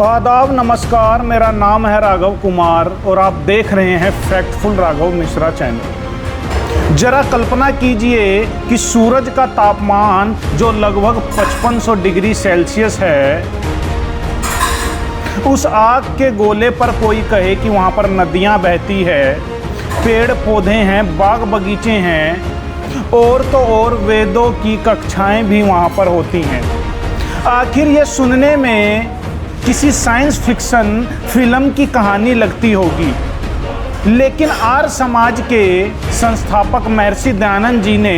आदाब, नमस्कार। मेरा नाम है राघव कुमार और आप देख रहे हैं फैक्टफुल राघव मिश्रा चैनल। जरा कल्पना कीजिए कि सूरज का तापमान जो लगभग 5500 डिग्री सेल्सियस है, उस आग के गोले पर कोई कहे कि वहाँ पर नदियाँ बहती है, पेड़ पौधे हैं, बाग बगीचे हैं और तो और वेदों की कक्षाएं भी वहाँ पर होती हैं। आखिर ये सुनने में किसी साइंस फिक्शन फिल्म की कहानी लगती होगी, लेकिन आर्य समाज के संस्थापक महर्षि दयानंद जी ने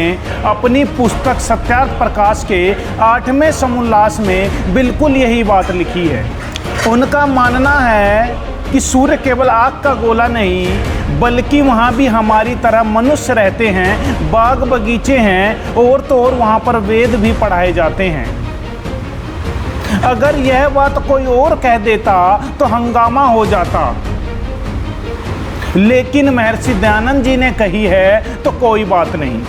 अपनी पुस्तक सत्यार्थ प्रकाश के 8वें समोल्लास में बिल्कुल यही बात लिखी है। उनका मानना है कि सूर्य केवल आग का गोला नहीं, बल्कि वहाँ भी हमारी तरह मनुष्य रहते हैं, बाग बगीचे हैं और तो और वहाँ पर वेद भी पढ़ाए जाते हैं। अगर यह बात कोई और कह देता तो हंगामा हो जाता, लेकिन महर्षि दयानंद जी ने कही है तो कोई बात नहीं।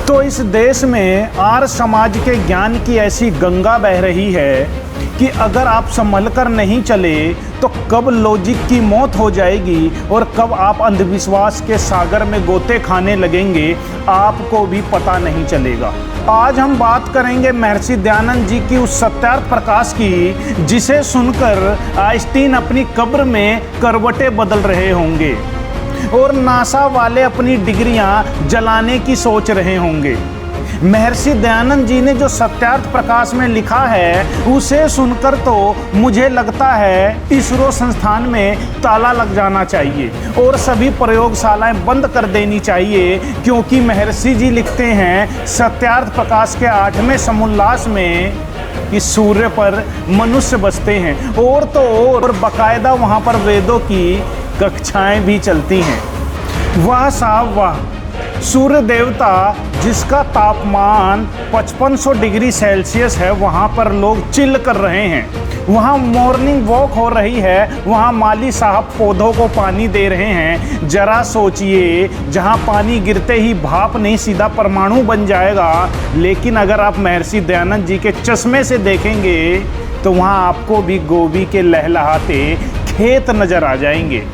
तो इस देश में आर्य समाज के ज्ञान की ऐसी गंगा बह रही है कि अगर आप संभल कर नहीं चले तो कब लॉजिक की मौत हो जाएगी और कब आप अंधविश्वास के सागर में गोते खाने लगेंगे, आपको भी पता नहीं चलेगा। आज हम बात करेंगे महर्षि दयानंद जी की उस सत्यार्थ प्रकाश की, जिसे सुनकर आइंस्टीन अपनी कब्र में करवटें बदल रहे होंगे और नासा वाले अपनी डिग्रियां जलाने की सोच रहे होंगे। महर्षि दयानंद जी ने जो सत्यार्थ प्रकाश में लिखा है, उसे सुनकर तो मुझे लगता है इसरो संस्थान में ताला लग जाना चाहिए और सभी प्रयोगशालाएं बंद कर देनी चाहिए, क्योंकि महर्षि जी लिखते हैं सत्यार्थ प्रकाश के 8वें समोल्लास में कि सूर्य पर मनुष्य बसते हैं और तो और बाकायदा वहाँ पर वेदों की कक्षाएं भी चलती हैं। वाह साहब वाह! सूर्य देवता जिसका तापमान 5500 डिग्री सेल्सियस है, वहाँ पर लोग चिल कर रहे हैं, वहाँ मॉर्निंग वॉक हो रही है, वहाँ माली साहब पौधों को पानी दे रहे हैं। जरा सोचिए, जहाँ पानी गिरते ही भाप नहीं सीधा परमाणु बन जाएगा, लेकिन अगर आप महर्षि दयानंद जी के चश्मे से देखेंगे तो वहाँ आपको भी गोभी के लहलहाते खेत नजर आ जाएंगे।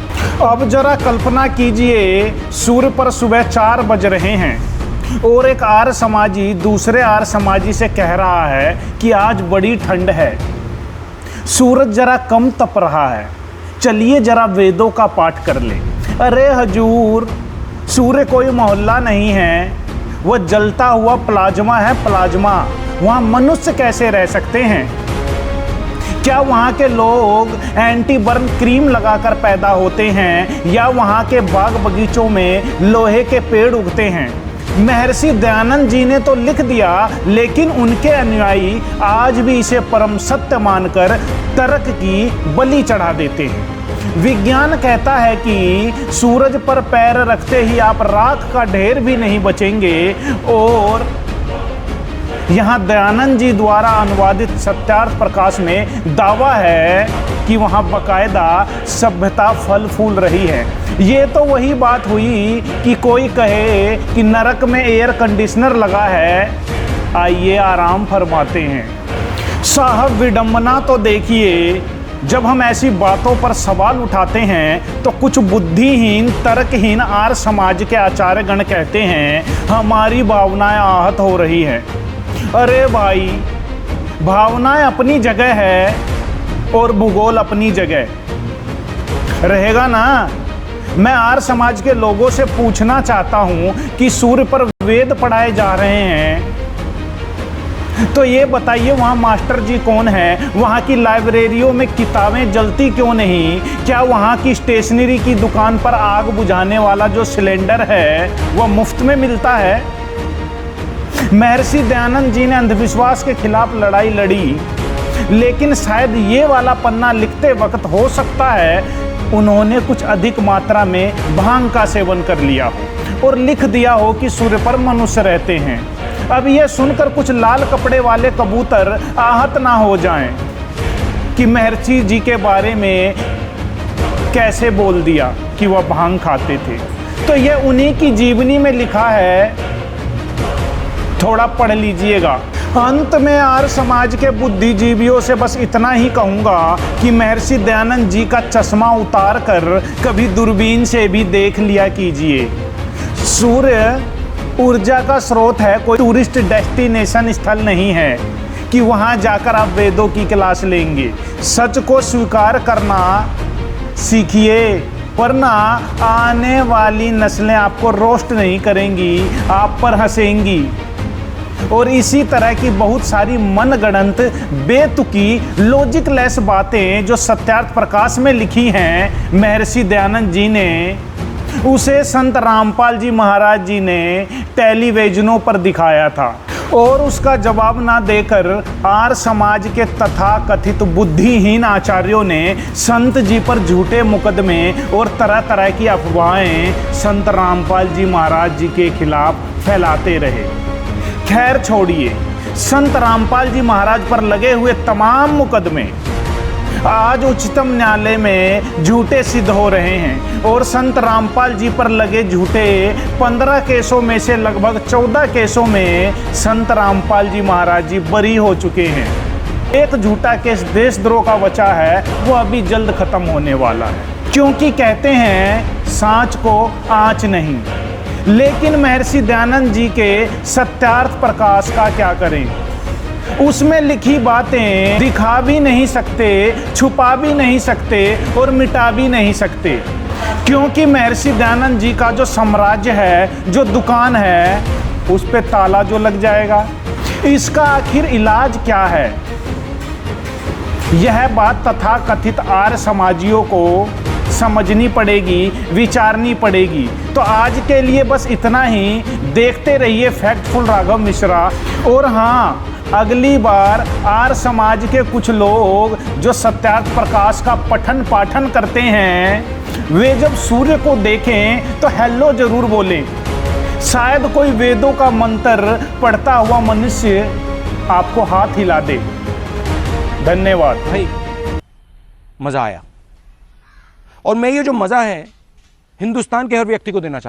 अब जरा कल्पना कीजिए, सूर्य पर सुबह 4 बज रहे हैं और एक आर्य समाजी दूसरे आर्य समाजी से कह रहा है कि आज बड़ी ठंड है, सूरज जरा कम तप रहा है, चलिए जरा वेदों का पाठ कर ले। अरे हजूर, सूर्य कोई मोहल्ला नहीं है, वह जलता हुआ प्लाज्मा है, प्लाज्मा। वहाँ मनुष्य कैसे रह सकते हैं? क्या वहाँ के लोग एंटी बर्न क्रीम लगाकर पैदा होते हैं या वहाँ के बाग बगीचों में लोहे के पेड़ उगते हैं? महर्षि दयानंद जी ने तो लिख दिया, लेकिन उनके अनुयायी आज भी इसे परम सत्य मानकर तर्क की बलि चढ़ा देते हैं। विज्ञान कहता है कि सूरज पर पैर रखते ही आप राख का ढेर भी नहीं बचेंगे, और यहाँ दयानंद जी द्वारा अनुवादित सत्यार्थ प्रकाश में दावा है कि वहाँ बाकायदा सभ्यता फल फूल रही है। ये तो वही बात हुई कि कोई कहे कि नरक में एयर कंडीशनर लगा है, आइए आराम फरमाते हैं। साहब, विडंबना तो देखिए, जब हम ऐसी बातों पर सवाल उठाते हैं तो कुछ बुद्धिहीन तर्कहीन आर्य समाज के आचार्यगण कहते हैं हमारी भावनाएं आहत हो रही हैं। अरे भाई, भावनाएं अपनी जगह है और भूगोल अपनी जगह रहेगा ना। मैं आर्य समाज के लोगों से पूछना चाहता हूं कि सूर्य पर वेद पढ़ाए जा रहे हैं, तो ये बताइए वहाँ मास्टर जी कौन है? वहाँ की लाइब्रेरियों में किताबें जलती क्यों नहीं? क्या वहाँ की स्टेशनरी की दुकान पर आग बुझाने वाला जो सिलेंडर है वह मुफ्त में मिलता है? महर्षि दयानंद जी ने अंधविश्वास के खिलाफ लड़ाई लड़ी, लेकिन शायद ये वाला पन्ना लिखते वक्त हो सकता है उन्होंने कुछ अधिक मात्रा में भांग का सेवन कर लिया हो और लिख दिया हो कि सूर्य पर मनुष्य रहते हैं। अब यह सुनकर कुछ लाल कपड़े वाले कबूतर आहत ना हो जाएं कि महर्षि जी के बारे में कैसे बोल दिया कि वह भांग खाते थे। तो यह उन्हीं की जीवनी में लिखा है, थोड़ा पढ़ लीजिएगा। अंत में आर्य समाज के बुद्धिजीवियों से बस इतना ही कहूंगा कि महर्षि दयानंद जी का चश्मा उतार कर कभी दूरबीन से भी देख लिया कीजिए। सूर्य ऊर्जा का स्रोत है, कोई टूरिस्ट डेस्टिनेशन स्थल नहीं है कि वहां जाकर आप वेदों की क्लास लेंगे। सच को स्वीकार करना सीखिए, वरना आने वाली नस्लें आपको रोस्ट नहीं करेंगी, आप पर हंसेंगी। और इसी तरह की बहुत सारी मनगढ़ंत बेतुकी लॉजिकलेस बातें जो सत्यार्थ प्रकाश में लिखी हैं महर्षि दयानंद जी ने, उसे संत रामपाल जी महाराज जी ने टेलीविजनों पर दिखाया था। और उसका जवाब ना देकर आर्य समाज के तथाकथित बुद्धिहीन आचार्यों ने संत जी पर झूठे मुकदमे और तरह तरह की अफवाहें संत रामपाल जी महाराज जी के खिलाफ फैलाते रहे। खैर छोड़िए, संत रामपाल जी महाराज पर लगे हुए तमाम मुकदमे आज उच्चतम न्यायालय में झूठे सिद्ध हो रहे हैं और संत रामपाल जी पर लगे झूठे 15 केसों में से लगभग 14 केसों में संत रामपाल जी महाराज जी बरी हो चुके हैं। एक झूठा केस देशद्रोह का बचा है, वो अभी जल्द खत्म होने वाला है, क्योंकि कहते हैं सांच को आँच नहीं। लेकिन महर्षि दयानंद जी के सत्यार्थ प्रकाश का क्या करें, उसमें लिखी बातें दिखा भी नहीं सकते, छुपा भी नहीं सकते और मिटा भी नहीं सकते, क्योंकि महर्षि दयानंद जी का जो साम्राज्य है, जो दुकान है, उस पे ताला जो लग जाएगा। इसका आखिर इलाज क्या है, यह बात तथाकथित आर्य समाजियों को समझनी पड़ेगी, विचारनी पड़ेगी। तो आज के लिए बस इतना ही। देखते रहिए फैक्टफुल राघव मिश्रा। और हाँ, अगली बार आर्य समाज के कुछ लोग जो सत्यार्थ प्रकाश का पठन पाठन करते हैं, वे जब सूर्य को देखें तो हेलो जरूर बोलें। शायद कोई वेदों का मंत्र पढ़ता हुआ मनुष्य आपको हाथ हिला दे। धन्यवाद भाई, मजा आया। और मैं ये जो मजा है हिंदुस्तान के हर व्यक्ति को देना चाहता हूं।